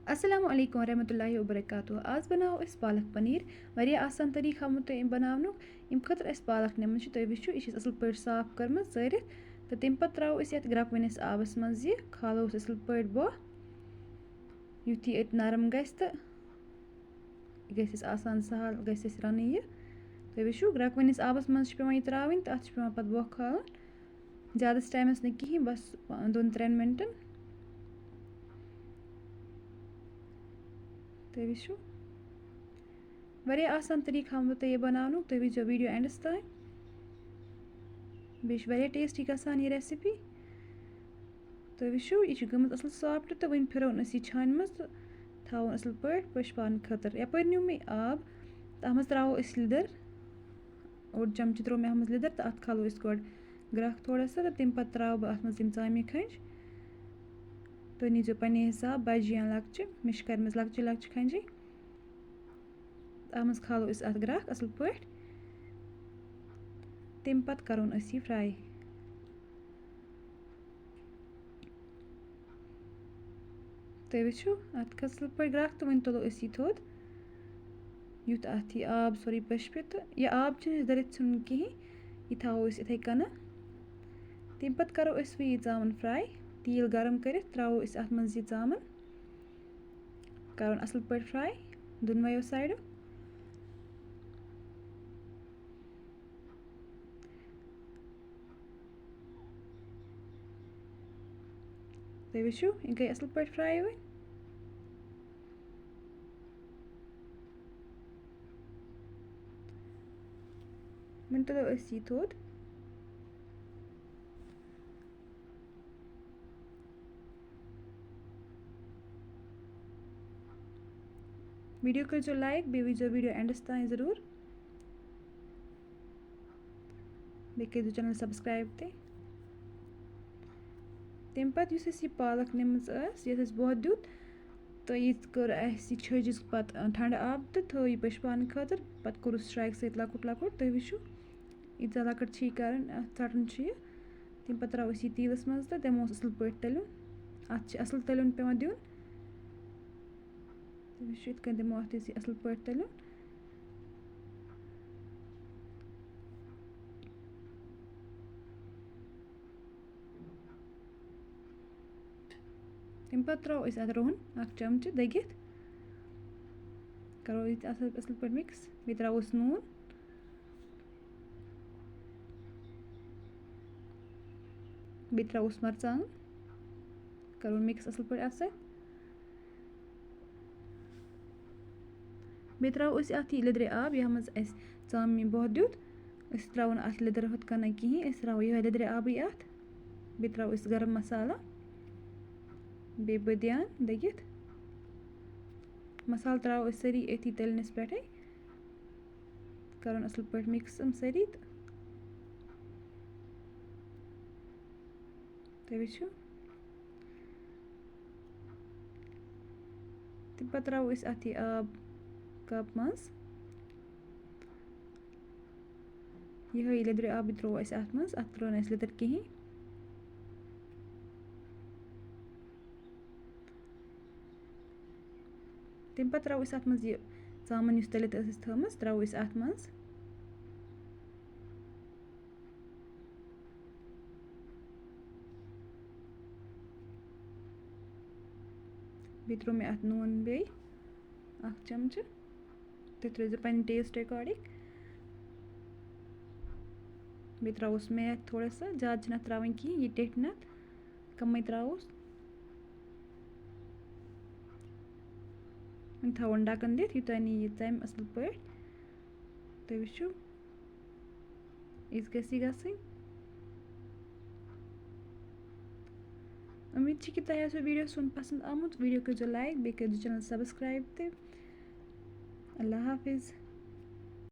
السلام علیکم ورحمۃ اللہ وبرکاتہ آز بناوو أسۍ پالک پنیٖر واریاہ آسان طریٖقہٕ ہاوو تۄہہِ بَناونُک ییٚمہِ خٲطرٕ اَسہِ پالک نِمٕژ چھِ تُہۍ وٕچھِو یہِ چھِ اَصٕل پٲٹھۍ صاف کٔرمٕژ ژٲرِتھ تہٕ تمہِ پَتہٕ ترٛاوو أسۍ یَتھ گرٛٮ۪کہٕ آبَس منٛز یہِ کھالوس اَصٕل پٲٹھۍ بۄہ یُتھ یہِ أتۍ نرم گژھِ تہٕ یہِ گژھِ اَسہِ آسان سہل گژھِ اَسہِ رَنٕنۍ یہِ تُہۍ وٕچھِو گرٛٮ۪کہٕ آبَس منٛز چھِ پٮ۪وان یہِ ترٛاوٕنۍ تہٕ اَتھ چھِ پٮ۪وان پَتہٕ بۄہ کھالُن زیادَس ٹایمَس نہٕ کِہیٖنۍ بَس 2-3 مِنٹَن تُہۍ وٕچھِو واریاہ آسان طریٖقہٕ ہاوو تۄہہِ یہِ بَناونُک تُہۍ وٕچھزیو ویٖڈیو اٮ۪نٛڈَس تام بیٚیہِ چھِ واریاہ ٹیسٹی گژھان یہِ رٮ۪سِپی تُہۍ وٕچھِو یہِ چھِ گٔمٕژ اَصٕل سافٹ تہٕ وٕنۍ پھِرون أسۍ یہِ چھانہِ منٛز تہٕ تھاوون اَصٕل پٲٹھۍ پٔشپاونہٕ خٲطرٕ یَپٲرۍ نیوٗ مےٚ آب تَتھ منٛز ترٛاوو أسۍ لیٚدٕر اوٚڑ چَمچہٕ ترٛوو مےٚ اَتھ منٛز لیٚدٕر تہٕ اَتھ کھالو أسۍ گۄڈٕ گرٛٮ۪کھ تھوڑا سا تہٕ تمہِ پَتہٕ ترٛاوٕ بہٕ اَتھ منٛز یِم ژامنہِ کھَنٛجہِ تُہۍ نیٖزیو پنٛنہِ حِساب بَجہِ یا لۄکچہِ مےٚ چھِ کَرِمَژ لۄکچہِ لۄکچہِ کھَنٛجی اَتھ منٛز کھالو أسۍ اَتھ گرٛٮ۪کھ اَصٕل پٲٹھۍ تمہِ پَتہٕ کَرون أسۍ یہِ فرٛاے تُہۍ وٕچھِو اَتھ کھٔژ اَصٕل پٲٹھۍ گرٛٮ۪کھ تہٕ وۄنۍ تُلو أسۍ یہِ تھوٚد یُتھ اَتھ یہِ آب سورُے پٔشپہِ تہٕ یہِ آب چھِنہٕ اَسہِ دٔرِتھ ژھٕنُن کِہیٖنۍ یہِ تھاوو أسۍ یِتھَے کَنَن تمہِ پَتہٕ کَرو أسۍ وۄنۍ یہِ ژامَن فرٛاے تیٖل گرم کٔرِتھ ترٛاوو أسۍ اَتھ منٛز یہِ ژامَن کَرُن اَصٕل پٲٹھۍ فرٛاے دۄنوَیو سایڈو تُہۍ وٕچھِو یہِ گٔے اَصٕل پٲٹھۍ فرٛاے وۄنۍ وۄنۍ تُلو أسۍ یہِ تھوٚد ویٖڈیو کٔرۍزیو لایک بیٚیہِ وٕچھزیو ویٖڈیو اٮ۪نٛڈَس تام ضروٗر بیٚیہِ کٔرۍزیو چَنَل سَبسکرایب تہِ تمہِ پَتہٕ یُس اَسہِ یہِ پالک نِمٕژ ٲس یَتھ اَسہِ بۄہ دیُت تہٕ یہِ کٔر اَسہِ یہِ چھٲجِس پَتہٕ ٹھنٛڈٕ آب تہٕ تھٲو یہِ پٔشپاونہٕ خٲطرٕ پَتہٕ کوٚرُس شرٛاکہِ سۭتۍ لۄکُٹ لۄکُٹ تُہۍ وٕچھِو ییٖژاہ لۄکٕٹ چھِ یہِ کَرٕنۍ اَتھ ژَٹُن چھُ یہِ تمہِ پَتہٕ ترٛاوو أسۍ یہِ تیٖلَس منٛز تہٕ دِموس اَصٕل پٲٹھۍ تٔلیُن اَتھ چھِ اَصٕل تٔلیُن پٮ۪وان دیُن تُہۍ وٕچھِو یِتھ کٔنۍ دِمو اَتھ أسۍ یہِ اَصٕل پٲٹھۍ تٔلیُن تمہِ پَتہٕ ترٛاوو أسۍ اَتھ رۄہَن اَکھ چَمچہٕ دٔگِتھ کَرو یہِ تہِ اَصٕل پٲٹھۍ مِکٕس بیٚیہِ ترٛاووس نوٗن بیٚیہِ ترٛاووس مَرژٕوانٛگن کَرون مِکٕس اَصٕل پٲٹھۍ اَتھ سۭتۍ بیٚیہِ ترٛاوو أسۍ اَتھ یہِ لیٚدرِ آب یَتھ منٛز اَسہِ ژامنہِ بۄہ دیُت أسۍ ترٛاوو نہٕ اَتھ لیٚدٕر ہُتھ کَنۍ کِہیٖنۍ أسۍ ترٛاوو یِہوٚے لیٚدرِ آبٕے اَتھ بیٚیہِ ترٛاوو أسۍ گرم مصالہ بیٚیہِ بٲدیان دٔگِتھ مصالہٕ ترٛاوو أسۍ سٲری أتھی تٔلنِس پٮ۪ٹھٕے کَرُن اَصٕل پٲٹھۍ مِکٕس یِم سٲری تہٕ تُہۍ وٕچھِو تمہِ پَتہٕ ترٛاوو أسۍ اَتھ یہِ آب کَپ منٛز یِہوٚے لیٚدرِ آبٕے ترٛوو اَسہِ اَتھ منٛز اَتھ ترٛٲو نہٕ اَسہِ لیٚدٕر کِہیٖنۍ تمہِ پَتہٕ ترٛاوو أسۍ اَتھ منٛز یہِ ژامَن یُس تٔلِتھ ٲس اَسہِ تھٲومٕژ ترٛاوو أسۍ اَتھ منٛز بیٚیہِ ترٛوو مےٚ اَتھ نوٗن بیٚیہِ اَکھ چَمچہٕ تُہۍ ترٛٲیزیو پنٕنہِ ٹیسٹ اٮ۪کاڈِنٛگ بیٚیہِ ترٛاووس میتھ تھوڑا سا زیادٕ چھِنہٕ اَتھ ترٛاوٕنۍ کِہیٖنۍ یہِ ٹیٚٹھِ نہٕ اَتھ کَمٕے ترٛاووس وۄنۍ تھاوون ڈَکَن دِتھ یوٚتانۍ نہٕ یہِ ژَمہِ اَصٕل پٲٹھۍ تُہۍ وٕچھِو یِژھ گژھِ یہِ گژھٕنۍ اُمید چھِ کہِ تۄہہِ آسیو ویٖڈیو سون پَسنٛد آمُت ویٖڈیو کٔرۍزیو لایک بیٚیہِ کٔرۍزیو چَنَل سَبسکرایب تہِ اللہ حافِظ